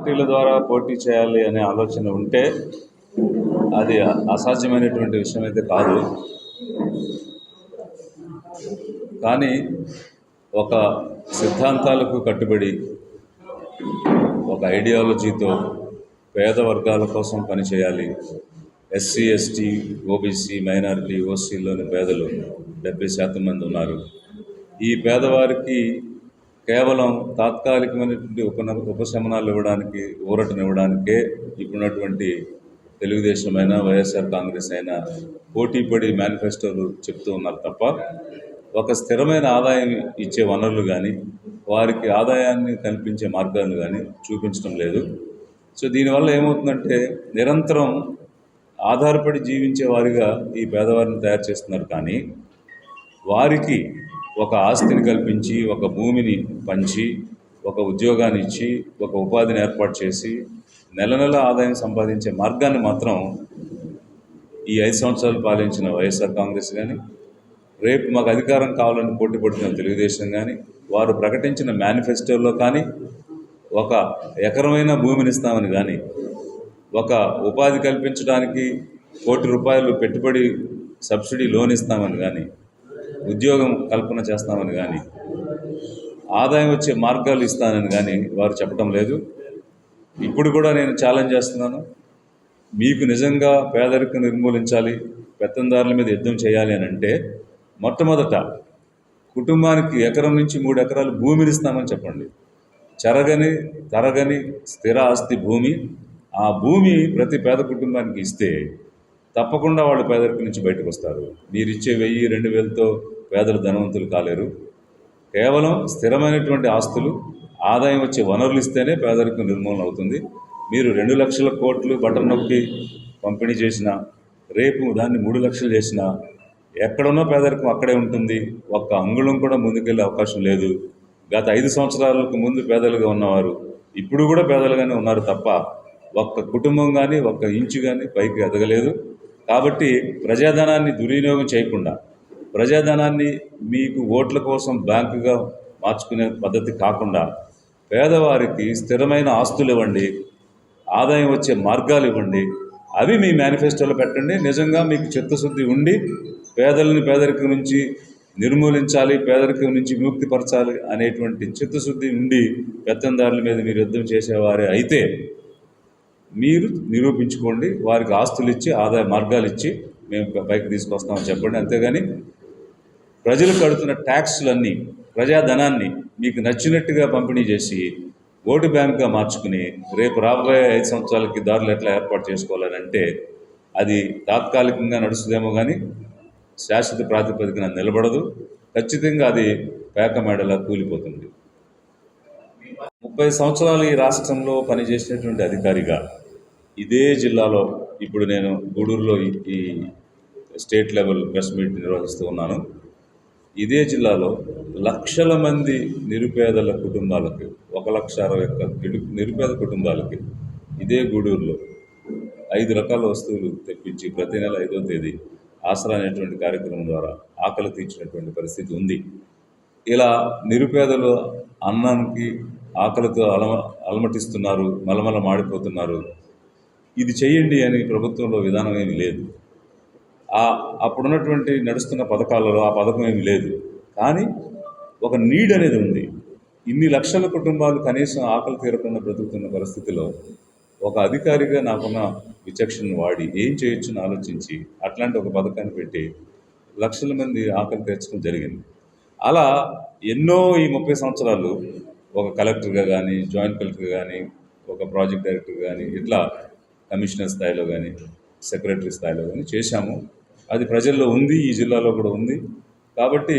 పార్టీల ద్వారా పోటీ చేయాలి అనే ఆలోచన ఉంటే అది అసాధ్యమైనటువంటి విషయం అయితే కాదు. కానీ ఒక సిద్ధాంతాలకు కట్టుబడి ఒక ఐడియాలజీతో పేద వర్గాల కోసం పనిచేయాలి. ఎస్సీ, ఎస్టీ, ఓబీసీ, మైనారిటీ, ఓసీలోని పేదలు 70% మంది ఉన్నారు. ఈ పేదవారికి కేవలం తాత్కాలికమైనటువంటి ఉపశమనాలు ఇవ్వడానికి, ఊరటనివ్వడానికే ఇప్పుడున్నటువంటి తెలుగుదేశం అయినా వైఎస్ఆర్ కాంగ్రెస్ అయినా పోటీపడి మేనిఫెస్టోలు చెప్తూ ఉన్నారు తప్ప ఒక స్థిరమైన ఆదాయం ఇచ్చే వనరులు కానీ, వారికి ఆదాయాన్ని కల్పించే మార్గాలు కానీ చూపించడం లేదు. సో దీనివల్ల ఏమవుతుందంటే నిరంతరం ఆధారపడి జీవించే వారిగా ఈ పేదవారిని తయారు చేస్తున్నారు. కానీ వారికి ఒక ఆస్తిని కల్పించి, ఒక భూమిని పంచి, ఒక ఉద్యోగాన్ని ఇచ్చి, ఒక ఉపాధిని ఏర్పాటు చేసి నెల నెల ఆదాయం సంపాదించే మార్గాన్ని మాత్రం ఈ 5 సంవత్సరాలు పాలించిన వైఎస్ఆర్ కాంగ్రెస్ కానీ, రేపు మాకు అధికారం కావాలని పోటీ పడుతున్న తెలుగుదేశం కానీ, వారు ప్రకటించిన మేనిఫెస్టోలో కానీ ఒక ఎకరమైన భూమిని ఇస్తామని కానీ, ఒక ఉపాధి కల్పించడానికి ₹1 కోటి పెట్టుబడి సబ్సిడీ లోన్ ఇస్తామని కానీ, ఉద్యోగం కల్పన చేస్తామని కానీ, ఆదాయం వచ్చే మార్గాలు ఇస్తానని కానీ వారు చెప్పడం లేదు. ఇప్పుడు కూడా నేను ఛాలెంజ్ చేస్తున్నాను, మీకు నిజంగా పేదరికం నిర్మూలించాలి, పెత్తందారుల మీద యుద్ధం చేయాలి అని అంటే మొట్టమొదట కుటుంబానికి ఎకరం నుంచి 3 ఎకరాలు భూమిని ఇస్తామని చెప్పండి. చెరగని తరగని స్థిర ఆస్తి భూమి. ఆ భూమి ప్రతి పేద కుటుంబానికి ఇస్తే తప్పకుండా వాళ్ళు పేదరికం నుంచి బయటకు వస్తారు. మీరు ఇచ్చే 1000-2000తో పేదలు ధనవంతులు కాలేరు. కేవలం స్థిరమైనటువంటి ఆస్తులు, ఆదాయం వచ్చే వనరులు ఇస్తేనే పేదరికం నిర్మూలన అవుతుంది. మీరు 2 లక్షల కోట్లు బటన్ నొక్కి పంపిణీ చేసినా, రేపు దాన్ని 3 లక్షలు చేసినా ఎక్కడున్నా పేదరికం అక్కడే ఉంటుంది. ఒక్క అంగుళం కూడా ముందుకెళ్ళే అవకాశం లేదు. గత 5 సంవత్సరాలకు ముందు పేదలుగా ఉన్నవారు ఇప్పుడు కూడా పేదలుగానే ఉన్నారు తప్ప ఒక్క కుటుంబం కానీ, ఒక్క ఇంచు కానీ పైకి ఎదగలేదు. కాబట్టి ప్రజాధనాన్ని దుర్వినియోగం చేయకుండా, ప్రజాధనాన్ని మీకు ఓట్ల కోసం బ్యాంకుగా మార్చుకునే పద్ధతి కాకుండా పేదవారికి స్థిరమైన ఆస్తులు ఇవ్వండి, ఆదాయం వచ్చే మార్గాలు ఇవ్వండి. అవి మీ మేనిఫెస్టోలో పెట్టండి. నిజంగా మీకు చిత్తశుద్ధి ఉండి పేదలని పేదరికం నుంచి నిర్మూలించాలి, పేదరికం నుంచి విముక్తిపరచాలి అనేటువంటి చిత్తశుద్ధి ఉండి పెత్తందారుల మీద మీరు యుద్ధం చేసేవారే అయితే మీరు నిరూపించుకోండి. వారికి ఆస్తులు ఇచ్చి, ఆదాయ మార్గాలు ఇచ్చి మేము పైకి తీసుకొస్తామని చెప్పండి. అంతేగాని ప్రజలు కడుతున్న ట్యాక్స్లన్నీ, ప్రజాధనాన్ని మీకు నచ్చినట్టుగా పంపిణీ చేసి ఓటు బ్యాంకుగా మార్చుకుని రేపు రాబోయే 5 సంవత్సరాలకి దారులు ఎట్లా ఏర్పాటు చేసుకోవాలని అంటే అది తాత్కాలికంగా నడుస్తుందేమో కానీ శాశ్వత ప్రాతిపదికన నిలబడదు. ఖచ్చితంగా అది పేక మేడలా కూలిపోతుంది. 30 సంవత్సరాలు ఈ రాష్ట్రంలో పనిచేసినటువంటి అధికారిగా ఇదే జిల్లాలో ఇప్పుడు నేను గూడూరులో ఈ స్టేట్ లెవెల్ ప్రెస్ మీట్ నిర్వహిస్తూ ఉన్నాను. ఇదే జిల్లాలో లక్షల మంది నిరుపేదల కుటుంబాలకి, 1,60,000 నిరుపేద కుటుంబాలకి ఇదే గూడూరులో 5 రకాల వస్తువులు తెప్పించి ప్రతి నెల 5వ తేదీ ఆసరా అనేటువంటి కార్యక్రమం ద్వారా ఆకలి తీర్చినటువంటి పరిస్థితి ఉంది. ఇలా నిరుపేదలు అన్నానికి ఆకలితో అలమటిస్తున్నారు, మలమల మాడిపోతున్నారు. ఇది చేయండి అని ప్రభుత్వంలో విధానం ఏమి లేదు. అప్పుడున్నటువంటి నడుస్తున్న పథకాలలో ఆ పథకం ఏమి లేదు. కానీ ఒక నీడ్ అనేది ఉంది. ఇన్ని లక్షల కుటుంబాలు కనీసం ఆకలి తీరకుండా బ్రతుకుతున్న పరిస్థితిలో ఒక అధికారిగా నాకున్న విచక్షణను వాడి ఏం చేయొచ్చని ఆలోచించి అట్లాంటి ఒక పథకాన్ని పెట్టి లక్షల మంది ఆకలి తీర్చడం జరిగింది. అలా ఎన్నో ఈ 30 సంవత్సరాలు ఒక కలెక్టర్గా కానీ, జాయింట్ కలెక్టర్గా కానీ, ఒక ప్రాజెక్ట్ డైరెక్టర్గా కానీ, ఇట్లా కమిషనర్ స్థాయిలో కానీ, సెక్రటరీ స్థాయిలో కానీ చేశాము. అది ప్రజల్లో ఉంది, ఈ జిల్లాలో కూడా ఉంది. కాబట్టి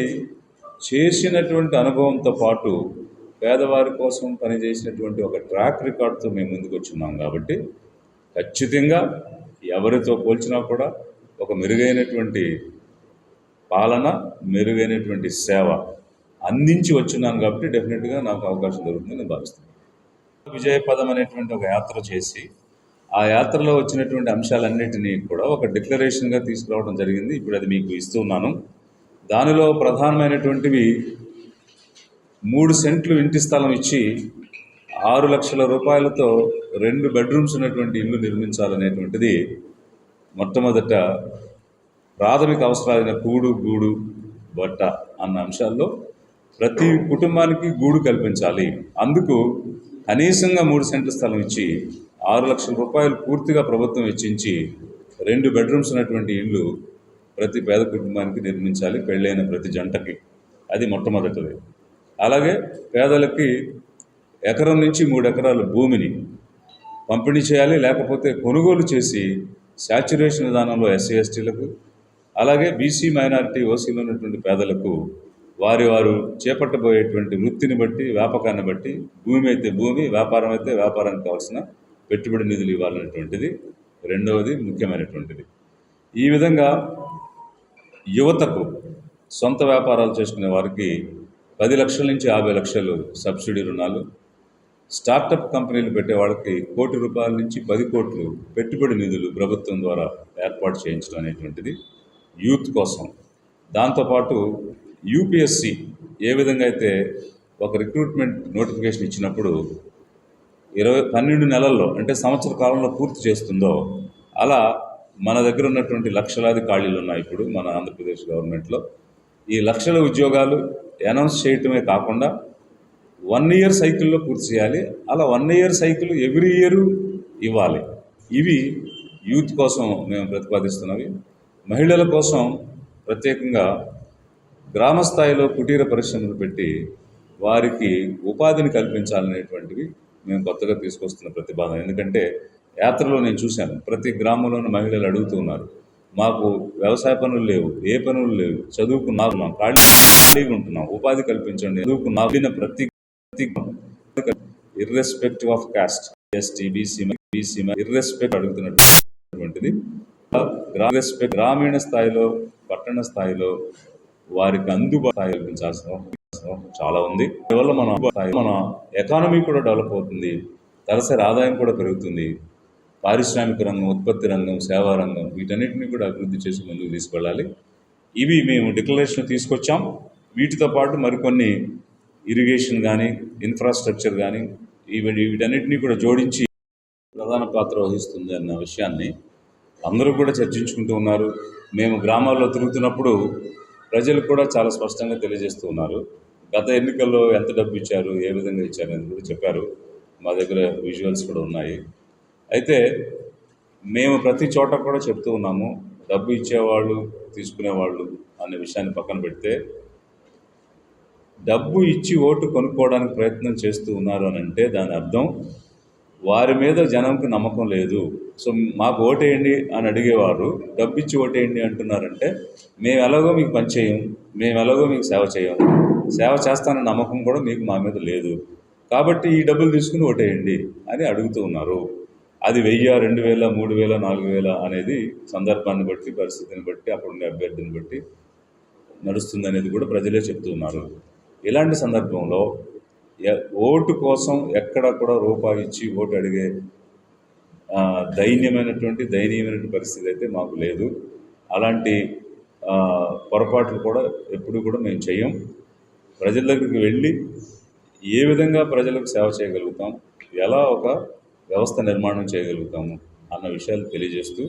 చేసినటువంటి అనుభవంతో పాటు పేదవారి కోసం పనిచేసినటువంటి ఒక ట్రాక్ రికార్డుతో మేము ముందుకు వచ్చున్నాం. కాబట్టి ఖచ్చితంగా ఎవరితో పోల్చినా కూడా ఒక మెరుగైనటువంటి పాలన, మెరుగైనటువంటి సేవ అందించి వచ్చున్నాను. కాబట్టి డెఫినెట్గా నాకు అవకాశం దొరుకుతుందని నేను భావిస్తున్నాను. విజయపదం అనేటువంటి ఒక యాత్ర చేసి ఆ యాత్రలో వచ్చినటువంటి అంశాలన్నిటినీ కూడా ఒక డిక్లరేషన్గా తీసుకురావడం జరిగింది. ఇప్పుడు అది మీకు ఇస్తున్నాను. దానిలో ప్రధానమైనటువంటివి 3 సెంట్లు ఇంటి స్థలం ఇచ్చి 6,00,000 రూపాయలతో 2 బెడ్రూమ్స్ ఉన్నటువంటి ఇల్లు నిర్మించాలనేటువంటిది మొట్టమొదట ప్రాథమిక అవసరాలైన కూడు గూడు బట్ట అన్న అంశాల్లో ప్రతి కుటుంబానికి గూడు కల్పించాలి. అందుకు కనీసంగా 3 సెంట్ల స్థలం ఇచ్చి 6,00,000 రూపాయలు పూర్తిగా ప్రభుత్వం వెచ్చించి 2 బెడ్రూమ్స్ ఉన్నటువంటి ఇల్లు ప్రతి పేద కుటుంబానికి నిర్మించాలి, పెళ్ళైన ప్రతి జంటకి. అది మొట్టమొదటిది. అలాగే పేదలకి 1 ఎకరం నుంచి 3 ఎకరాల భూమిని పంపిణీ చేయాలి, లేకపోతే కొనుగోలు చేసి శాచ్యురేషన్ విధానంలో ఎస్సీ ఎస్టీలకు, అలాగే బీసీ మైనారిటీ ఓసీలో ఉన్నటువంటి పేదలకు వారు చేపట్టబోయేటువంటి వృత్తిని బట్టి, వ్యాపకాన్ని బట్టి, భూమి అయితే భూమి, వ్యాపారం అయితే వ్యాపారానికి కావాల్సిన పెట్టుబడి నిధులు ఇవ్వాలనేటువంటిది రెండవది ముఖ్యమైనటువంటిది. ఈ విధంగా యువతకు సొంత వ్యాపారాలు చేసుకునే వారికి 10 లక్షల నుంచి 50 లక్షలు సబ్సిడీ రుణాలు, స్టార్టప్ కంపెనీలు పెట్టే వాళ్ళకి 1 కోటి రూపాయల నుంచి 10 కోట్లు పెట్టుబడి నిధులు ప్రభుత్వం ద్వారా ఏర్పాటు చేయించడం అనేటువంటిది యూత్ కోసం. దాంతోపాటు యూపీఎస్సి ఏ విధంగా అయితే ఒక రిక్రూట్మెంట్ నోటిఫికేషన్ ఇచ్చినప్పుడు 12 నెలల్లో అంటే సంవత్సర కాలంలో పూర్తి చేస్తుందో, అలా మన దగ్గర ఉన్నటువంటి లక్షలాది ఖాళీలు ఉన్నాయి ఇప్పుడు మన ఆంధ్రప్రదేశ్ గవర్నమెంట్లో. ఈ లక్షల ఉద్యోగాలు అనౌన్స్ చేయటమే కాకుండా 1 ఇయర్ సైకిల్లో పూర్తి చేయాలి. అలా 1 ఇయర్ సైకిల్ ఎవ్రీ ఇయర్ ఇవ్వాలి. ఇవి యూత్ కోసం మేము ప్రతిపాదిస్తున్నవి. మహిళల కోసం ప్రత్యేకంగా గ్రామ స్థాయిలో కుటీర పరిశ్రమలు పెట్టి వారికి ఉపాధిని కల్పించాలనేటువంటివి మేము కొత్తగా తీసుకొస్తున్న ప్రతిపాదన. ఎందుకంటే యాత్రలో నేను చూశాను, ప్రతి గ్రామంలోనూ మహిళలు అడుగుతూ ఉన్నారు, మాకు వ్యవసాయ పనులు లేవు, ఏ పనులు లేవు, చదువుకున్నాం, ఖాళీగా ఉంటున్నాం, ఉపాధి కల్పించండి. చదువుకున్న ప్రతి irrespective of caste, ST, BC ఇర్రెస్పెక్ట్ అడుగుతున్నటువంటిది. గ్రామీణ స్థాయిలో, పట్టణ స్థాయిలో వారికి అందుబాటు కల్పించాల్సిన చాలా ఉంది. అందువల్ల మన ఎకానమీ కూడా డెవలప్ అవుతుంది, తలసరి ఆదాయం కూడా పెరుగుతుంది. పారిశ్రామిక రంగం, ఉత్పత్తి రంగం, సేవా రంగం వీటన్నిటిని కూడా అభివృద్ధి చేసి ముందుకు తీసుకెళ్ళాలి. ఇవి మేము డిక్లరేషన్ తీసుకొచ్చాం. వీటితో పాటు మరికొన్ని ఇరిగేషన్ కానీ, ఇన్ఫ్రాస్ట్రక్చర్ కానీ వీటన్నిటినీ కూడా జోడించి ప్రధాన పాత్ర వహిస్తుంది అన్న విషయాన్ని అందరూ కూడా చర్చించుకుంటూ ఉన్నారు. మేము గ్రామాల్లో తిరుగుతున్నప్పుడు ప్రజలు కూడా చాలా స్పష్టంగా తెలియజేస్తూ ఉన్నారు. గత ఎన్నికల్లో ఎంత డబ్బు ఇచ్చారు, ఏ విధంగా ఇచ్చారు అని కూడా చెప్పారు. మా దగ్గర విజువల్స్ కూడా ఉన్నాయి. అయితే మేము ప్రతి చోట కూడా చెప్తూ ఉన్నాము, డబ్బు ఇచ్చేవాళ్ళు, తీసుకునేవాళ్ళు అనే విషయాన్ని పక్కన పెడితే, డబ్బు ఇచ్చి ఓటు కొనుక్కోవడానికి ప్రయత్నం చేస్తూ ఉన్నారు అని అంటే దాని అర్థం వారి మీద జనంకి నమ్మకం లేదు. సో మాకు ఓటేయండి అని అడిగేవారు డబ్బు ఇచ్చి ఓటేయండి అంటున్నారంటే, మేము ఎలాగో మీకు పని చేయం, మేము ఎలాగో మీకు సేవ చేయం, సేవ చేస్తానన్న నమ్మకం కూడా మీకు మా మీద లేదు, కాబట్టి ఈ డబ్బులు తీసుకుని ఓటేయండి అని అడుగుతూ ఉన్నారు. అది 1000, 2000, 3000, 4000 అనేది సందర్భాన్ని బట్టి, పరిస్థితిని బట్టి, అక్కడుండే అభ్యర్థిని బట్టి నడుస్తుంది అనేది కూడా ప్రజలే చెప్తూ ఉన్నారు. ఇలాంటి సందర్భంలో ఓటు కోసం ఎక్కడ కూడా రూపాయి ఇచ్చి ఓటు అడిగే దయనీయమైనటువంటి పరిస్థితి అయితే మాకు లేదు. అలాంటి పొరపాట్లు కూడా ఎప్పుడు కూడా మేము చేయం. ప్రజల దగ్గరికి వెళ్ళి ఏ విధంగా ప్రజలకు సేవ చేయగలుగుతాం, ఎలా ఒక వ్యవస్థ నిర్మాణం చేయగలుగుతాము అన్న విషయాలు తెలియజేస్తూ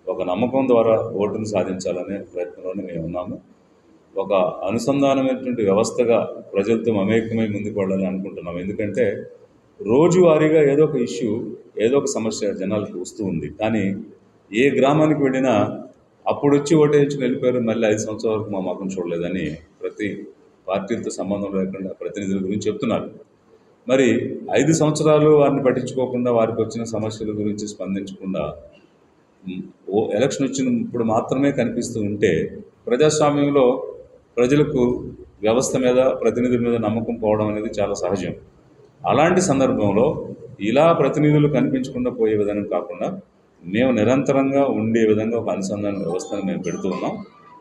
ఒక నమ్మకం ద్వారా ఓటును సాధించాలనే ప్రయత్నంలోనే మేము ఉన్నాము. ఒక అనుసంధానమైనటువంటి వ్యవస్థగా ప్రజలతో మమేకమై ముందుకు వెళ్ళాలని అనుకుంటున్నాం. ఎందుకంటే రోజువారీగా ఏదో ఒక ఇష్యూ, ఏదో ఒక సమస్య జనాలకు వస్తూ ఉంది. కానీ ఏ గ్రామానికి వెళ్ళినా అప్పుడు వచ్చి ఓటేయించుకుని వెళ్ళిపోయారు, మళ్ళీ 5 సంవత్సరాల వరకు మా ముఖం చూడలేదని ప్రతి పార్టీలతో సంబంధం లేకుండా ప్రతినిధుల గురించి చెప్తున్నారు. మరి 5 సంవత్సరాలు వారిని పట్టించుకోకుండా, వారికి వచ్చిన సమస్యల గురించి స్పందించకుండా ఎలక్షన్ వచ్చినప్పుడు మాత్రమే కనిపిస్తూ ఉంటే ప్రజాస్వామ్యంలో ప్రజలకు వ్యవస్థ మీద, ప్రతినిధుల మీద నమ్మకం పోవడం అనేది చాలా సహజం. అలాంటి సందర్భంలో ఇలా ప్రతినిధులు కనిపించకుండా పోయే విధానం కాకుండా మేము నిరంతరంగా ఉండే విధంగా ఒక అనుసంధాన వ్యవస్థను మేము పెడుతూ ఉన్నాం.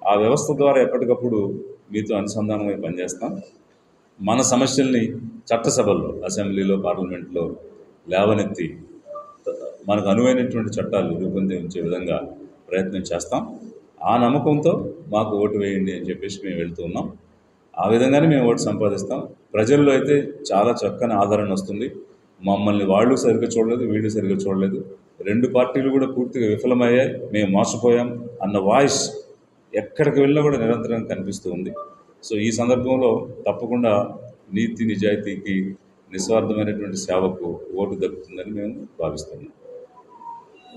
ఆ వ్యవస్థ ద్వారా ఎప్పటికప్పుడు మీతో అనుసంధానమై పనిచేస్తాం. మన సమస్యల్ని చట్టసభల్లో, అసెంబ్లీలో, పార్లమెంట్లో లేవనెత్తి మనకు అనువైనటువంటి చట్టాలు రూపొందించే విధంగా ప్రయత్నం చేస్తాం. ఆ నమ్మకంతో మాకు ఓటు వేయండి అని చెప్పేసి మేము వెళ్తూ ఉన్నాం. ఆ విధంగానే మేము ఓటు సంపాదిస్తాం. ప్రజల్లో అయితే చాలా చక్కని ఆదరణ వస్తుంది. మమ్మల్ని వాళ్ళు సరిగ్గా చూడలేదు, వీళ్ళు సరిగ్గా చూడలేదు, రెండు పార్టీలు కూడా పూర్తిగా విఫలమయ్యాయి, మేము మోసపోయాం అన్న వాయిస్ ఎక్కడికి వెళ్ళినా కూడా నిరంతరం కనిపిస్తూ ఉంది. సో ఈ సందర్భంలో తప్పకుండా నీతి నిజాయితీకి నిస్వార్థమైనటువంటి సేవకు ఓటు దక్కుతుందని మేము భావిస్తున్నాం.